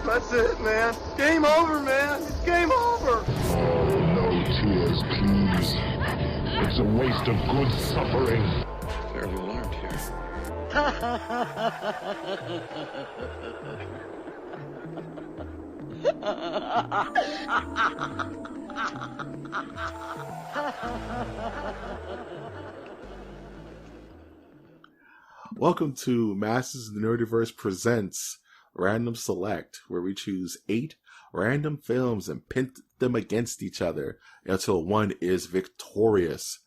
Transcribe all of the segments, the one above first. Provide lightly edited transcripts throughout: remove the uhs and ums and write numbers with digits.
That's it, man. Game over, man. It's game over. Oh, no tears, please. It's a waste of good suffering. Fairly alarmed here. Welcome to Masters of the Nerdiverse presents Random Select, where we choose 8 random films and pit them against each other until one is victorious.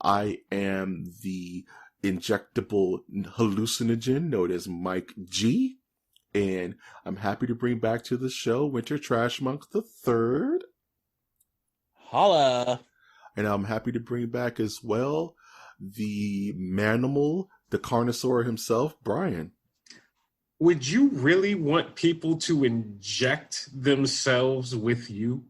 I am the injectable hallucinogen known as Mike G, and I'm happy to bring back to the show Winter Trash Monk the Third. Holla! And I'm happy to bring back as well the manimal, the Carnosaur himself, Brian. Would you really want people to inject themselves with you?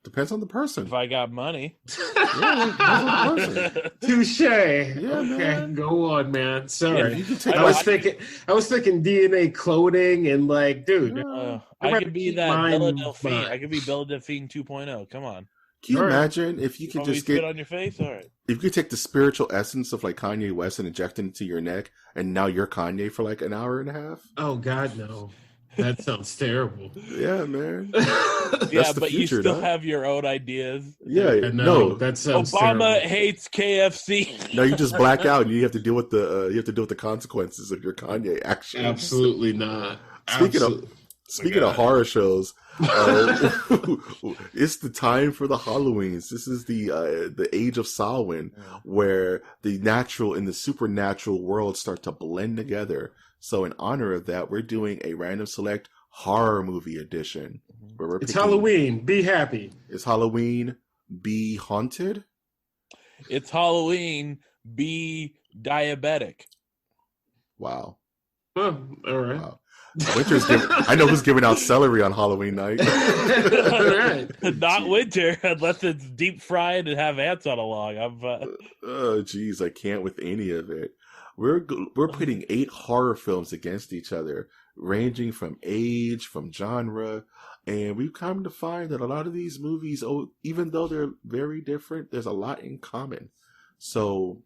Depends on the person. If I got money. Yeah, depends on the person. Touche. Yeah, okay, man. go on, man. Sorry. Yeah, I was thinking DNA cloning and like, dude. I could be that mine, Bella Delphine. but- I could be Bella Delphine 2.0. Come on. Can you All right. imagine if you could Want me to just spit get, on your face? All right. if you could take the spiritual essence of like Kanye West and inject it into your neck, and now you're Kanye for like an hour and a half? Oh God, no. That sounds terrible. Yeah, man. Yeah, the but you future, still dog. have your own ideas. Yeah, No, no. that sounds Obama terrible. hates KFC. No, you just black out and you have to deal with the consequences of your Kanye actions. Absolutely not. Speaking of horror shows, it's the time for the Halloweens. This is the age of Samhain, where the natural and the supernatural worlds start to blend together. So in honor of that, we're doing a random select horror movie edition. Where we're It's picking- Halloween. Be happy. It's Halloween. Be haunted. It's Halloween. Be diabetic. Wow. Oh, all right. Wow. I know who's giving out celery on Halloween night. All right. Not winter, unless it's deep fried and have ants on a log. Oh, geez, I can't with any of it. We're pitting 8 horror films against each other, ranging from age, from genre, and we've come to find that a lot of these movies, even though they're very different, there's a lot in common. So,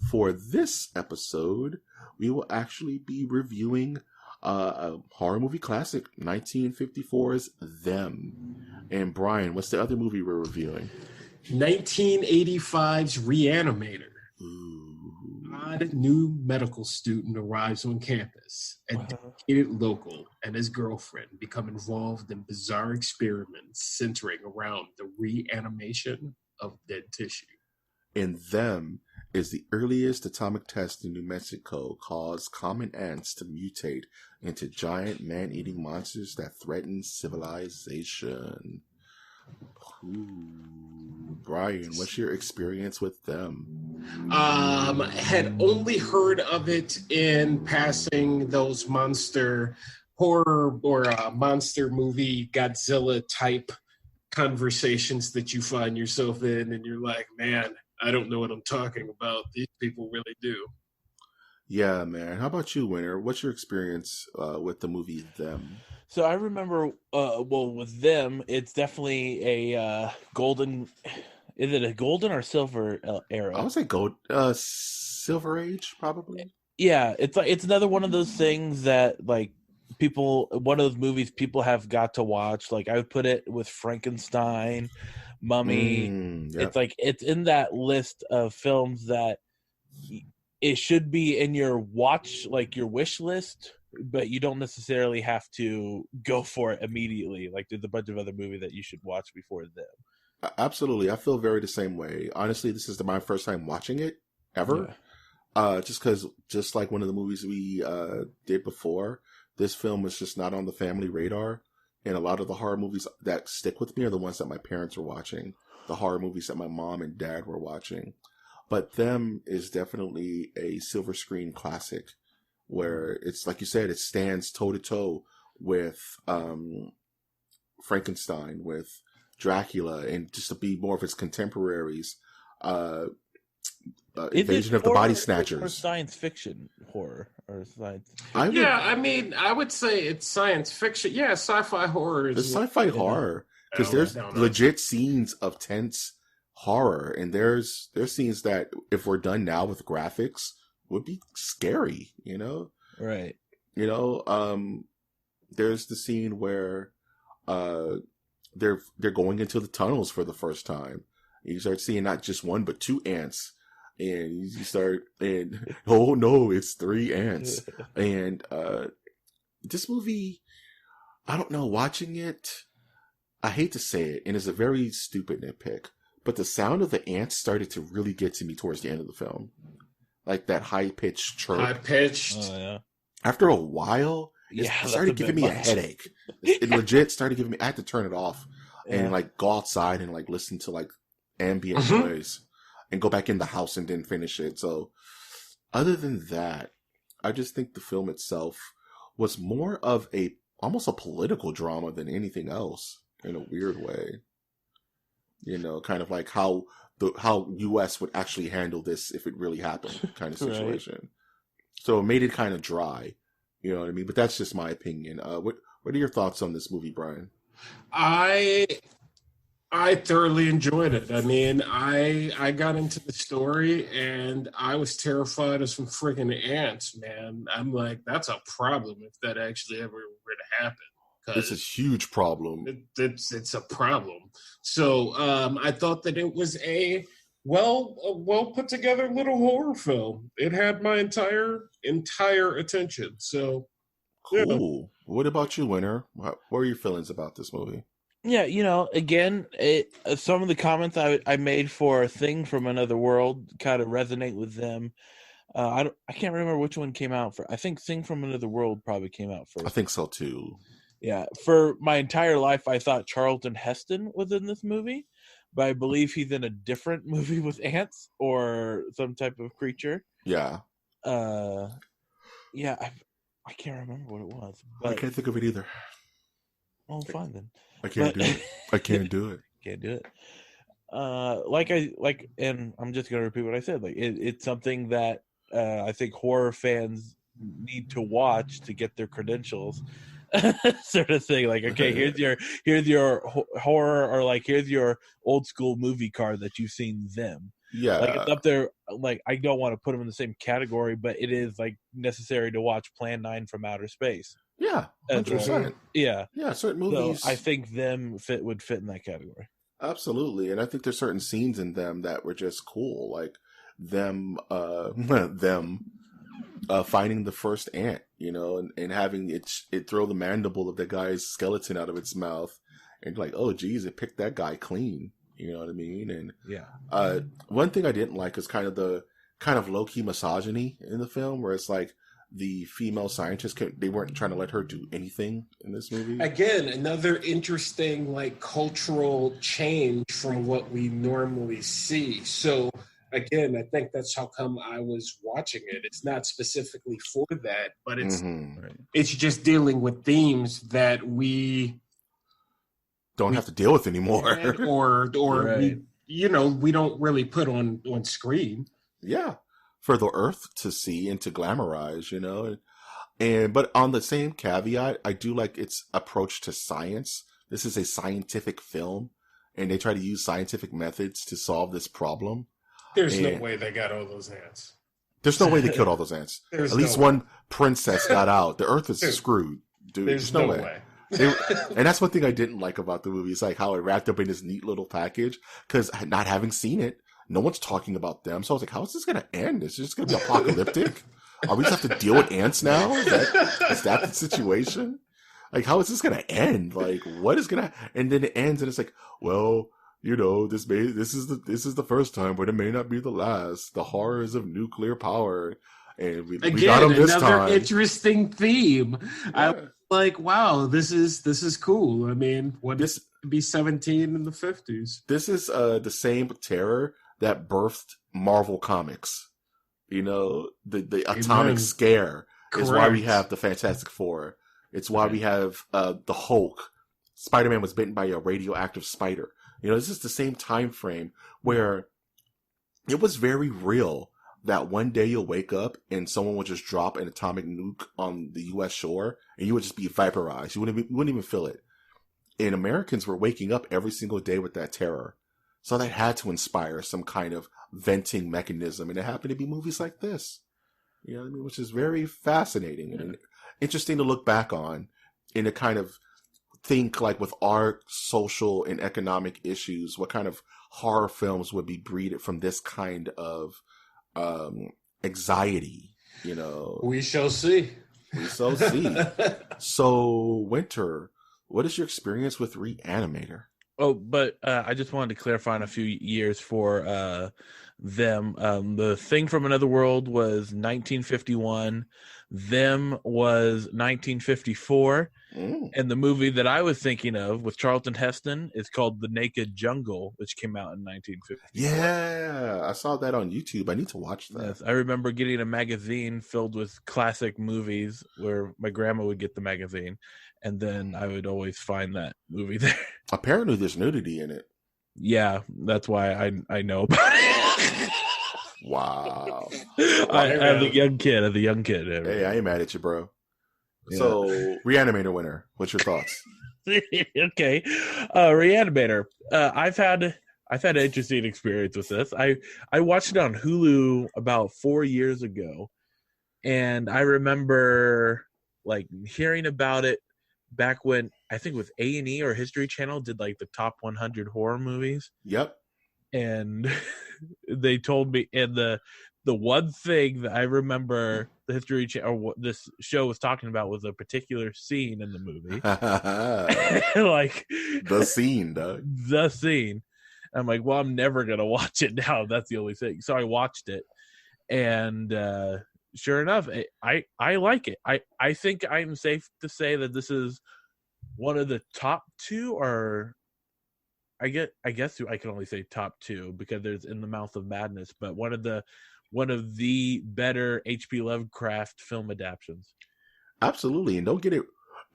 for this episode, we will actually be reviewing a horror movie classic, 1954's Them. And Brian, what's the other movie we're reviewing? 1985's Re-Animator. Ooh. Odd new medical student arrives on campus. A dedicated local and his girlfriend become involved in bizarre experiments centering around the reanimation of dead tissue. In Them is the earliest atomic test in New Mexico caused common ants to mutate into giant man-eating monsters that threaten civilization. Ooh. Brian, what's your experience with Them? Had only heard of it in passing, those monster horror or monster movie Godzilla type conversations that you find yourself in, and you're like, man, I don't know what I'm talking about. These people really do. Yeah, man. How about you, Winter? What's your experience with the movie Them? So I remember, with Them, it's definitely a golden. Is it a golden or silver era? I would say Silver Age, probably. Yeah, it's another one of those things that like one of those movies people have got to watch. Like I would put it with Frankenstein, Mummy. Yep. It's in that list of films that it should be in your wish list, but you don't necessarily have to go for it immediately. Like there's a bunch of other movies that you should watch before Them. Absolutely. I feel very the same way. Honestly, this is my first time watching it ever. Yeah. Just like one of the movies we did before, this film was just not on the family radar. And a lot of the horror movies that stick with me are the ones that my parents were watching, the horror movies that my mom and dad were watching. But Them is definitely a silver screen classic where it's, like you said, it stands toe-to-toe with Frankenstein, with Dracula, and just to be more of its contemporaries, Invasion of the Body Snatchers. Or science fiction horror? or science. I mean, I would say it's science fiction. Yeah, sci-fi horror. It's sci-fi horror because there's legit scenes of tense horror, and there's scenes that if we're done now with graphics would be scary. Right. There's the scene where they're going into the tunnels for the first time. You start seeing not just one but two ants. And you start, and oh no, it's three ants. And this movie, I don't know, watching it, I hate to say it, and it's a very stupid nitpick, but the sound of the ants started to really get to me towards the end of the film. Like that high-pitched chirp. High-pitched. Oh, yeah. After a while, it started giving me a headache. It legit started giving me, I had to turn it off and like go outside and like listen to like ambient noise. And go back in the house and then finish it. So, other than that, I just think the film itself was more of almost a political drama than anything else in a weird way. Kind of like how U.S. would actually handle this if it really happened, kind of situation. Right. So it made it kind of dry. You know what I mean? But that's just my opinion. What are your thoughts on this movie, Brian? I thoroughly enjoyed it. I mean, I got into the story and I was terrified of some freaking ants, man. I'm like, that's a problem if that actually ever were to happen. It's a huge problem. It's a problem. So I thought that it was a well put together little horror film. It had my entire attention. So cool. What about you, Winter? What are your feelings about this movie? Yeah, again, some of the comments I made for Thing from Another World kind of resonate with them. I can't remember which one came out for. I think Thing from Another World probably came out first. I think so too. Yeah, for my entire life, I thought Charlton Heston was in this movie, but I believe he's in a different movie with ants or some type of creature. Yeah. Yeah, I can't remember what it was. But, I can't think of it either. Oh, fine then. I can't do it. I can't do it. Can't do it. And I'm just gonna repeat what I said. Like it's something that I think horror fans need to watch to get their credentials, sort of thing. Like, okay, here's your horror, or like here's your old school movie card that you've seen them. Yeah, like it's up there. Like I don't want to put them in the same category, but it is like necessary to watch Plan 9 from Outer Space. Yeah, 100%. Yeah, certain movies. So I think them would fit in that category. Absolutely, and I think there's certain scenes in them that were just cool, like them finding the first ant, and having it throw the mandible of the guy's skeleton out of its mouth, and like, oh geez, it picked that guy clean. You know what I mean? And yeah, one thing I didn't like is kind of low key misogyny in the film, where it's like, the female scientist, they weren't trying to let her do anything in this movie. Again, another interesting cultural change from what we normally see. So again, I think that's how come I was watching it. It's not specifically for that, but it's just dealing with themes that we don't have to deal with anymore, or right. we don't really put on screen. Yeah. For the Earth to see and to glamorize, but on the same caveat, I do like its approach to science. This is a scientific film, and they try to use scientific methods to solve this problem. There's no way they got all those ants. There's no way they killed all those ants. At least one princess got out. The Earth is screwed, dude. There's no way. And that's one thing I didn't like about the movie. It's like how it wrapped up in this neat little package, because not having seen it, no one's talking about them. So I was like, how is this going to end? Is it just going to be apocalyptic? Are we just have to deal with ants now? Is that the situation? Like, how is this going to end? Like, what is going to... And then it ends and it's like, well, this is the first time, but it may not be the last. The horrors of nuclear power. And we got them this time. Another interesting theme. Yeah. I was like, wow, this is cool. I mean, this be 17 in the 50s. This is the same terror that birthed Marvel Comics. The atomic scare is why we have the Fantastic Four. It's why we have the Hulk. Spider-Man was bitten by a radioactive spider. This is the same time frame where it was very real that one day you'll wake up and someone will just drop an atomic nuke on the U.S. shore and you would just be vaporized. You wouldn't even feel it. And Americans were waking up every single day with that terror. So that had to inspire some kind of venting mechanism. And it happened to be movies like this. You know what I mean? Which is very fascinating and interesting to look back on and to kind of think like with our social and economic issues, what kind of horror films would be breeded from this kind of anxiety, you know? We shall see. We shall see. So, Winter, what is your experience with Re-Animator? Oh, but I just wanted to clarify on a few years for them. The Thing from Another World was 1951. Them was 1954. And the movie that I was thinking of with Charlton Heston is called The Naked Jungle, which came out in 1954. Yeah, I saw that on YouTube. I need to watch that. Yes, I remember getting a magazine filled with classic movies where my grandma would get the magazine, and then I would always find that movie there. Apparently, there's nudity in it. Yeah, that's why I know about it. Wow. I'm a young kid. Hey, I ain't mad at you, bro. Yeah. So, Re-Animator winner. What's your thoughts? Okay, Re-Animator. I've had an interesting experience with this. I watched it on Hulu about 4 years ago, and I remember like hearing about it back when I think with A&E or History Channel did like the top 100 horror movies. Yep. And they told me, and the one thing that I remember the History Channel or what this show was talking about was a particular scene in the movie. Like the scene, Doug. The scene. I'm like, well, I'm never gonna watch it now. That's the only thing. So I watched it, and sure enough, I like it. I think I'm safe to say that this is one of the top two, or I guess I can only say top two because there's In the Mouth of Madness, but one of the better H.P. Lovecraft film adaptions. Absolutely, and don't get it,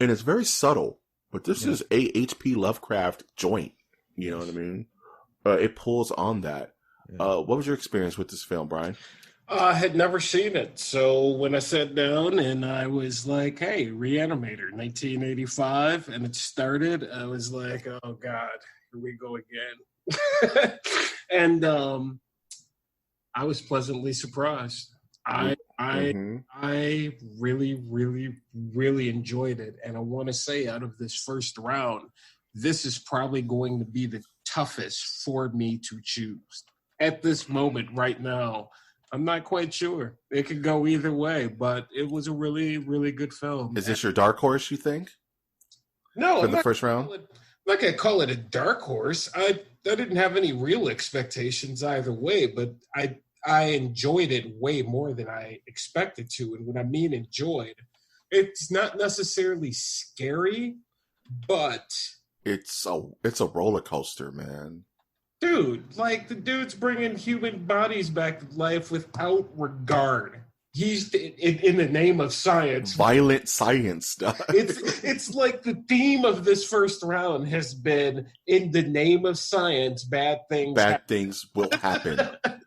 and it's very subtle, but this is a H.P. Lovecraft joint. You know what I mean? It pulls on that. Yeah. What was your experience with this film, Brian? I had never seen it. So when I sat down and I was like, hey, Re-Animator, 1985, and it started, I was like, oh, God, here we go again. And I was pleasantly surprised. I really, really, really enjoyed it. And I want to say out of this first round, this is probably going to be the toughest for me to choose. At this moment right now, I'm not quite sure. It could go either way, but it was a really, really good film. Is this your dark horse, you think? No, for the first round? I'm not going to call it a dark horse. I didn't have any real expectations either way, but I enjoyed it way more than I expected to. And when I mean enjoyed, it's not necessarily scary, but it's a roller coaster, man. Dude, like the dude's bringing human bodies back to life without regard. He's in the name of science. Violent science stuff. It's like the theme of this first round has been in the name of science, bad things will happen.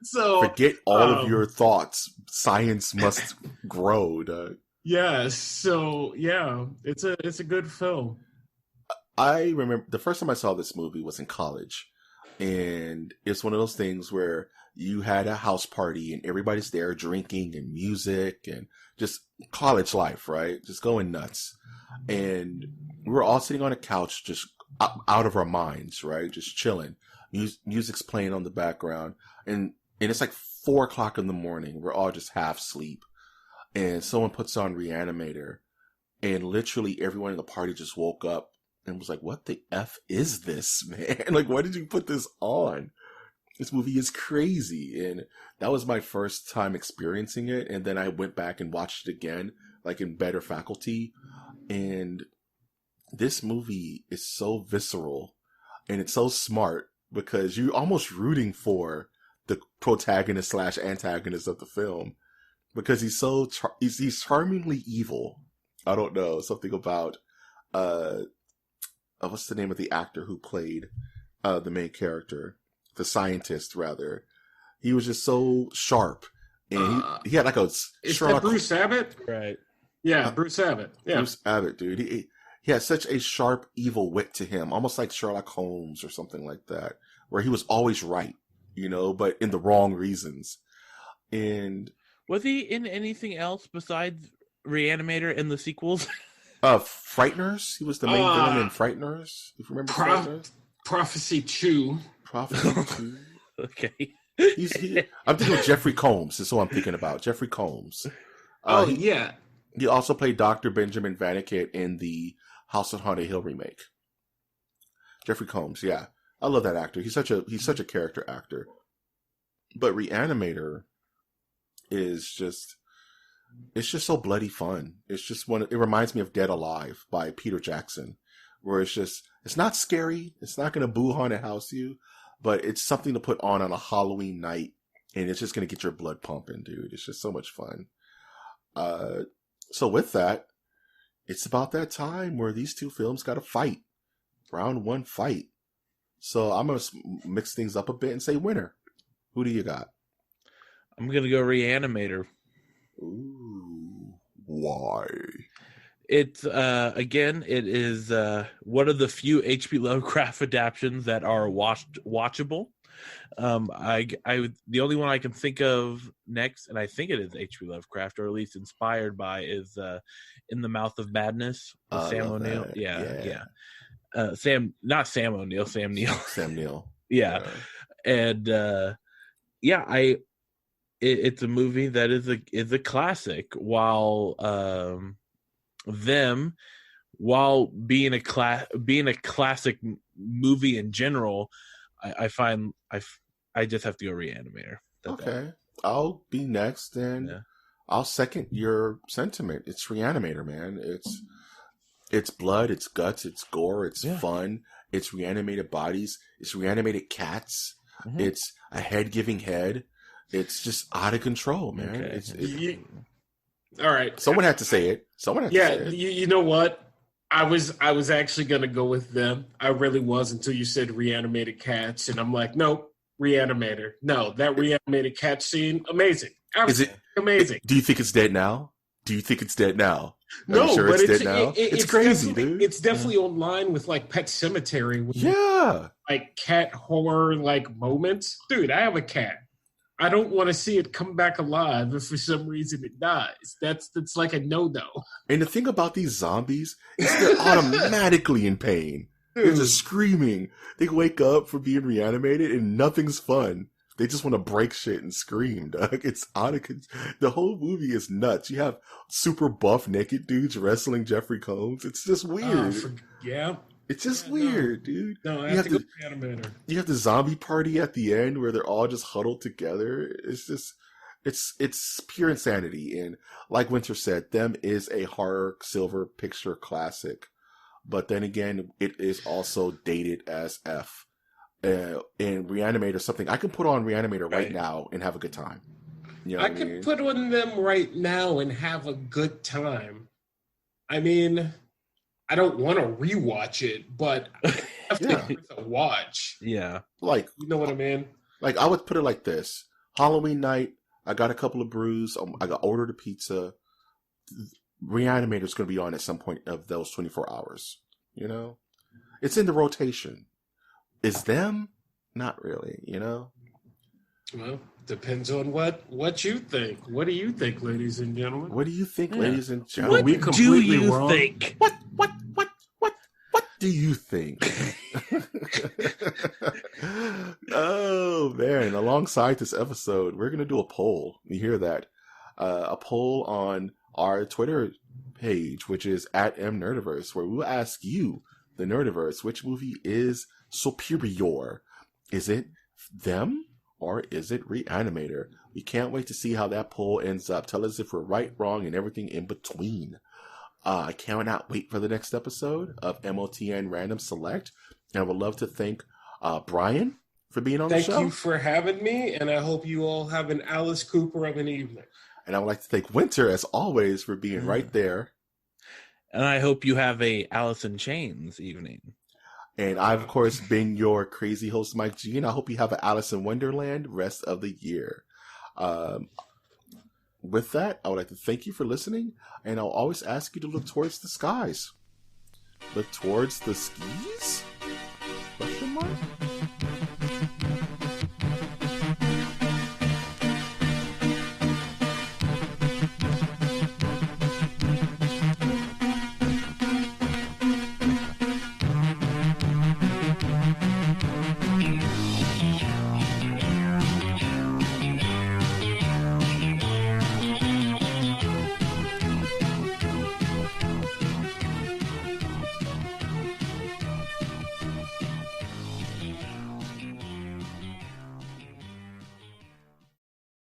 So forget all of your thoughts. Science must grow, Doug. Yes. So yeah, it's a good film. I remember the first time I saw this movie was in college. And it's one of those things where you had a house party and everybody's there drinking and music and just college life, right? Just going nuts. And we were all sitting on a couch, just out of our minds, right? Just chilling. Music's playing on the background. And it's like 4:00 in the morning. We're all just half asleep. And someone puts on Re-Animator. And literally everyone in the party just woke up. And was like, what the F is this, man? Like, why did you put this on? This movie is crazy. And that was my first time experiencing it. And then I went back and watched it again, like in better faculty. And this movie is so visceral and it's so smart because you're almost rooting for the protagonist / antagonist of the film because he's so, he's charmingly evil. I don't know, something about, what's the name of the actor who played the main character? The scientist, rather. He was just so sharp and he had like a Is Sherlock. that Bruce Abbott? Right. Yeah, Bruce Abbott. Yeah. Bruce Abbott, dude. He had such a sharp, evil wit to him, almost like Sherlock Holmes or something like that, where he was always right, but in the wrong reasons. And was he in anything else besides Re-Animator in the sequels? Frighteners. He was the main villain in Frighteners. If you remember Frighteners. Prophecy 2. Prophecy 2. Okay. I'm thinking of Jeffrey Combs. That's who I'm thinking about. Jeffrey Combs. Yeah. He also played Dr. Benjamin Vanniket in the House on Haunted Hill remake. Jeffrey Combs, yeah. I love that actor. He's such a character actor. But Re-Animator is just so bloody fun. It's just it reminds me of Dead Alive by Peter Jackson, where it's not scary. It's not going to boo haunted house you, but it's something to put on a Halloween night, and it's just going to get your blood pumping, dude. It's just so much fun. So with that, it's about that time where these two films got to fight. Round one fight. So I'm going to mix things up a bit and say winner. Who do you got? I'm going to go Re-Animator. Ooh, why? It's again, it is one of the few H.P. Lovecraft adaptions that are watchable. The only one I can think of next, and I think it is H.P. Lovecraft, or at least inspired by, is In the Mouth of Madness with Sam O'Neill. Yeah. Not Sam O'Neill, Sam Neill. Sam Neill. Yeah. And it's a movie that is a classic, while being a classic movie in general. I just have to go Re-Animator. Okay. I'll be next, and I'll second your sentiment. It's Re-Animator, man. It's blood, it's guts, it's gore, it's fun, it's reanimated bodies, it's reanimated cats, it's a head giving head. It's just out of control, man. Okay. All right. Someone had to say it. You know what? I was actually going to go with them. I really was, until you said reanimated cats, and I'm like, nope, Re-Animator. No, that reanimated cat scene, amazing. Absolutely. Is it amazing? Do you think it's dead now? No, sure but it's dead now? It's crazy, dude. It's definitely online with like Pet Sematary. With like cat horror like moments. Dude, I have a cat. I don't want to see it come back alive if for some reason it dies. That's like a no-no. And the thing about these zombies is they're automatically in pain. They're just screaming. They wake up for being reanimated and nothing's fun. They just want to break shit and scream, dog. It's out of control. The whole movie is nuts. You have super buff naked dudes wrestling Jeffrey Combs. It's just weird. It's just weird, dude. No, I have to go Re-Animator. You have the zombie party at the end where they're all just huddled together. It's just, it's pure insanity. And like Winter said, Them is a horror silver picture classic. But then again, it is also dated as F. And Re-Animator, something I can put on Re-Animator right now and have a good time. You know I could put on them right now and have a good time. I mean, I don't want to rewatch it, but definitely worth a watch. Yeah. Like, you know what I mean? Like, I would put it like this. Halloween night, I got a couple of brews. I got ordered a pizza. Re-Animator's going to be on at some point of those 24 hours. You know? It's in the rotation. Is Them? Not really, you know? Well, depends on what you think. What do you think, ladies and gentlemen? What do you think, ladies and gentlemen? What do you think? What do you think? Oh, man. Alongside this episode, we're going to do a poll. You hear that? A poll on our Twitter page, which is @mnerdiverse, where we will ask you, the Nerdiverse, which movie is superior? Is it Them or is it Re-Animator? We can't wait to see how that poll ends up. Tell us if we're right, wrong, and everything in between. I cannot wait for the next episode of MOTN Random Select. And I would love to thank Brian for being on the show. Thank you for having me, and I hope you all have an Alice Cooper of an evening. And I would like to thank Winter, as always, for being right there. And I hope you have a Alice in Chains evening. And I've, of course, been your crazy host, Mike G, and I hope you have an Alice in Wonderland rest of the year. with that, I would like to thank you for listening, and I'll always ask you to look towards the skies. Look towards the skis?